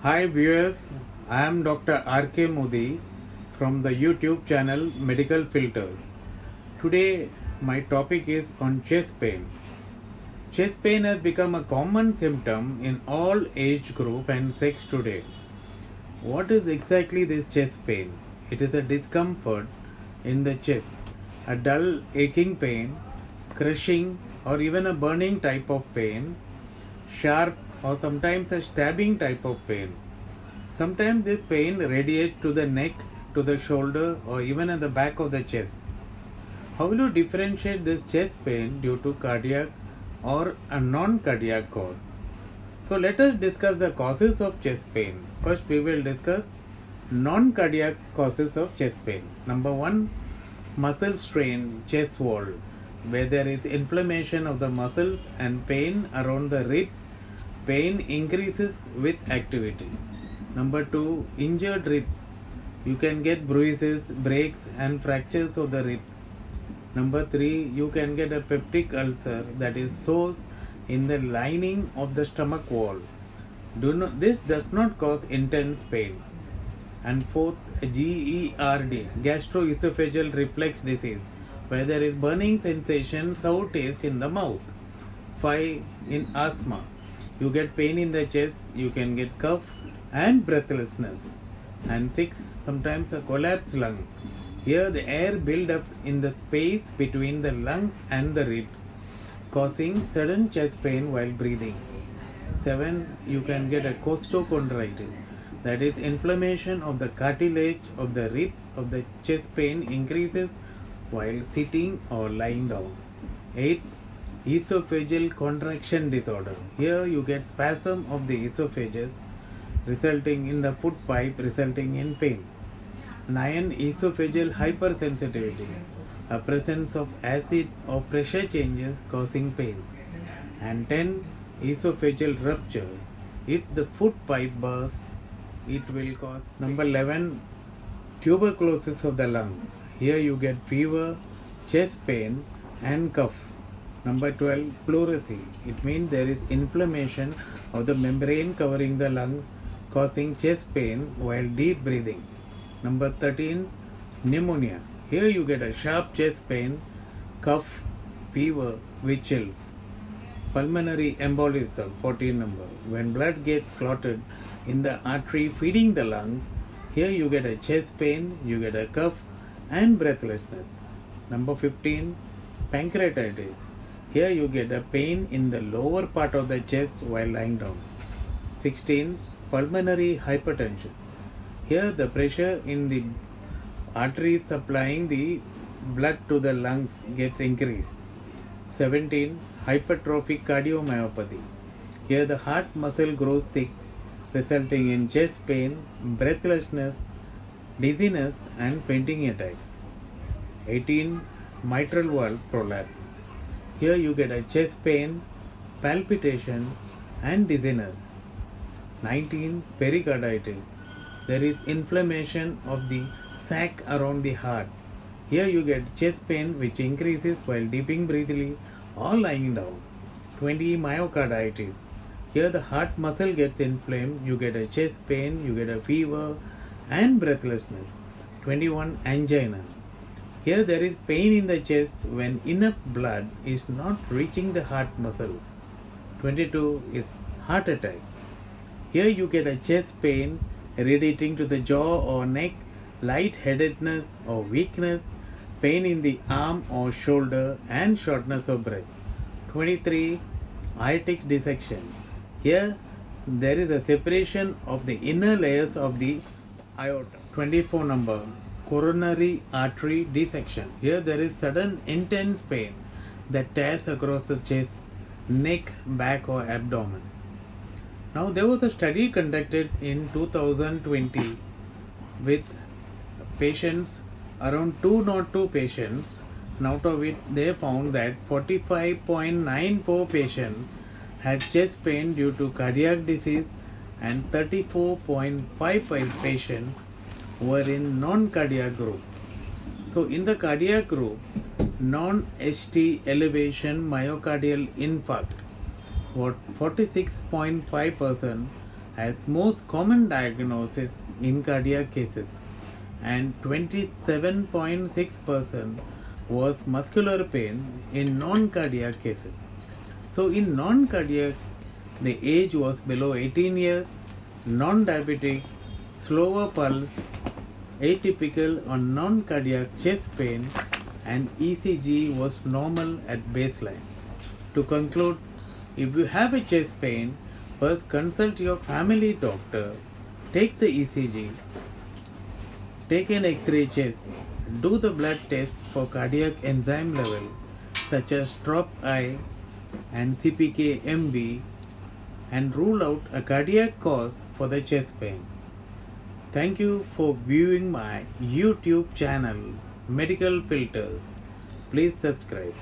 Hi viewers, I am Dr. R.K. Modi from the YouTube channel Medical Filters. Today my topic is on chest pain. Chest pain has become a common symptom in all age group and sex today. What is exactly this chest pain? It is a discomfort in the chest, a dull aching pain, crushing or even a burning type of pain, sharp or sometimes a stabbing type of pain. Sometimes this pain radiates to the neck, to the shoulder, or even at the back of the chest. How will you differentiate this chest pain due to cardiac or a non-cardiac cause? So let us discuss the causes of chest pain. First we will discuss non-cardiac causes of chest pain. Number 1, muscle strain, chest wall, where there is inflammation of the muscles and pain around the ribs. Pain increases with activity. Number 2, injured ribs. You can get bruises, breaks and fractures of the ribs. Number 3, you can get a peptic ulcer, that is sores in the lining of the stomach wall. This does not cause intense pain. And 4th, GERD, gastroesophageal reflux disease, where there is burning sensation, sour taste in the mouth. 5, in asthma, you get pain in the chest, you can get cough and breathlessness. And 6, sometimes a collapsed lung. Here the air builds up in the space between the lungs and the ribs, causing sudden chest pain while breathing. 7, you can get a costochondritis, that is inflammation of the cartilage of the ribs of the chest pain increases while sitting or lying down. 8, esophageal contraction disorder. Here you get spasm of the esophagus resulting in the food pipe resulting in pain. 9, esophageal hypersensitivity, a presence of acid or pressure changes causing pain. And 10, esophageal rupture. If the food pipe bursts, it will cause. Number 11, tuberculosis of the lung. Here you get fever, chest pain and cough. Number 12, pleurisy. It means there is inflammation of the membrane covering the lungs, causing chest pain while deep breathing. Number 13, pneumonia. Here you get a sharp chest pain, cough, fever with chills. Pulmonary embolism, 14 number. When blood gets clotted in the artery feeding the lungs, here you get a chest pain, you get a cough and breathlessness. Number 15, pancreatitis. Here you get a pain in the lower part of the chest while lying down. 16, pulmonary hypertension. Here the pressure in the arteries supplying the blood to the lungs gets increased. 17, hypertrophic cardiomyopathy. Here the heart muscle grows thick, resulting in chest pain, breathlessness, dizziness and fainting attacks. 18, mitral valve prolapse. Here you get a chest pain, palpitation and dizziness. 19, pericarditis. There is inflammation of the sac around the heart. Here you get chest pain which increases while deeping breathily or lying down. 20, myocarditis. Here the heart muscle gets inflamed, you get a chest pain, you get a fever and breathlessness. 21, angina. Here there is pain in the chest when enough blood is not reaching the heart muscles. 22 is heart attack. Here you get a chest pain radiating to the jaw or neck, lightheadedness or weakness, pain in the arm or shoulder and shortness of breath. 23, aortic dissection. Here there is a separation of the inner layers of the aorta. 24 number, coronary artery dissection. Here there is sudden intense pain that tears across the chest, neck, back or abdomen. Now there was a study conducted in 2020 with patients, around 202 patients, and out of it they found that 45.94 patients had chest pain due to cardiac disease and 34.55 patients were in non-cardiac group. So in the cardiac group, non-ST elevation myocardial infarct, what 46.5%, as most common diagnosis in cardiac cases, and 27.6% was muscular pain in non-cardiac cases. So in non-cardiac, the age was below 18 years, non-diabetic, slower pulse, atypical or non-cardiac chest pain, and ECG was normal at baseline. To conclude, if you have a chest pain, first consult your family doctor, take the ECG, take an X-ray chest, do the blood test for cardiac enzyme level such as TROP-I and CPK-MB, and rule out a cardiac cause for the chest pain. Thank you for viewing my YouTube channel Medical Filters. Please subscribe.